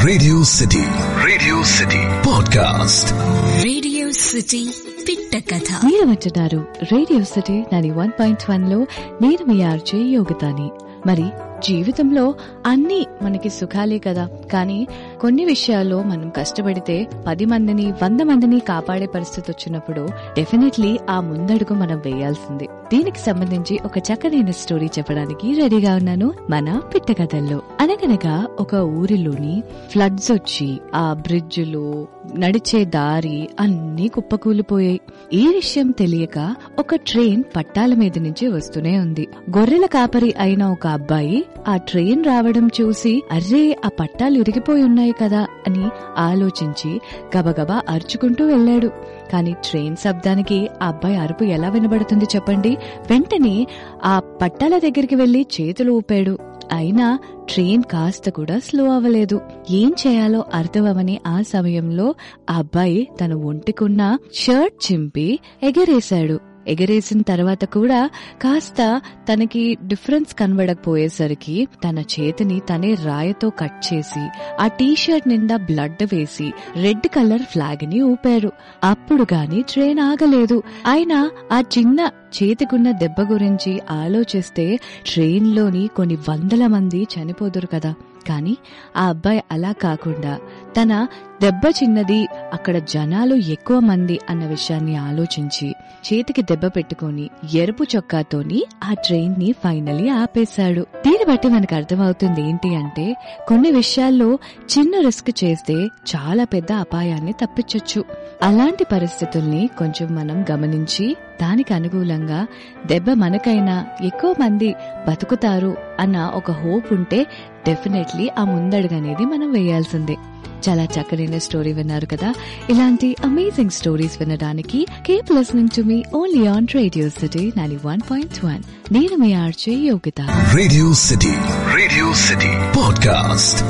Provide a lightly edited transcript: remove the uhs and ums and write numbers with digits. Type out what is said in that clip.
Radio City podcast. Radio city పిట్ట కథ. మీరు వింటున్నారు రేడియో సిటీ 91.1లో. నేను మీ ఆర్జే యోగితాని. మరి జీవితంలో అన్ని మనకి సుఖాలే కదా, కానీ కొన్ని విషయాల్లో మనం కష్టపడితే 10 మందిని 100 మందిని కాపాడే పరిస్థితి వచ్చినప్పుడు డెఫినెట్లీ ఆ ముందడుగు మనం వేయాల్సింది. దీనికి సంబంధించి ఒక చక్కనైన స్టోరీ చెప్పడానికి రెడీగా ఉన్నాను మన పిట్ట కథల్లో. అనగనగా ఒక ఊరిలోని ఫ్లడ్స్ వచ్చి ఆ బ్రిడ్జ్లు, నడిచే దారి అన్నీ కుప్పకూలిపోయాయి. ఈ విషయం తెలియక ఒక ట్రైన్ పట్టాల మీద నుంచి వస్తూనే ఉంది. గొర్రెల కాపరి అయిన ఒక అబ్బాయి ఆ ట్రైన్ రావడం చూసి, అర్రే ఆ పట్టాలు ఇరిగిపోయి ఉన్నాయి కదా అని ఆలోచించి గబగబా అరుచుకుంటూ వెళ్లాడు. కానీ ట్రైన్ శబ్దానికి ఆ అబ్బాయి అరుపు ఎలా వినబడుతుంది చెప్పండి? వెంటనే ఆ పట్టాల దగ్గరికి వెళ్లి చేతులు ఊపాడు. అయినా ట్రైన్ కాస్త కూడా స్లో అవ్వలేదు. ఏం చేయాలో అర్థమవని ఆ సమయంలో ఆ అబ్బాయి తన ఒంటికున్న షర్ట్ చింపి ఎగరేశాడు. ఎగరేసిన తర్వాత కూడా కాస్త తనకి డిఫరెన్స్ కనబడకపోయేసరికి తన చేతిని తనే రాయతో కట్ చేసి ఆ టీషర్ట్ నిండా బ్లడ్ వేసి రెడ్ కలర్ ఫ్లాగ్ ని ఊపారు. అప్పుడు గాని ట్రైన్ ఆగలేదు. అయినా ఆ చిన్న చేతికున్న దెబ్బ గురించి ఆలోచిస్తే ట్రైన్ లోని కొన్ని 100 మంది చనిపోదురు కదా. కానీ ఆ అబ్బాయి అలా కాకుండా తన దెబ్బ చిన్నది, అక్కడ జనాలు ఎక్కువ మంది అన్న విషయాన్ని ఆలోచించి చేతికి దెబ్బ పెట్టుకుని ఎరుపు చొక్కాతోని ఆ ట్రైన్ ని ఫైనలీ ఆపేశాడు. దీన్ని బట్టి మనకు అర్థమవుతుంది ఏంటి అంటే, కొన్ని విషయాల్లో చిన్న రిస్క్ చేస్తే చాలా పెద్ద అపాయాన్ని తప్పించొచ్చు. అలాంటి పరిస్థితుల్ని కొంచెం మనం గమనించి దానికి అనుకూలంగా దెబ్బ మనకైనా ఎక్కువ మంది బతుకుతారు అన్న ఒక హోప్ ఉంటే డెఫినెట్లీ ఆ ముందడుగనేది మనం వేయాల్సిందే. చాలా చక్కనైన స్టోరీ విన్నారు కదా. ఇలాంటి అమేజింగ్ స్టోరీస్ వినడానికి keep listening to me only on Radio City 91.1. నేను మీ RJ Yogitha. Radio City podcast.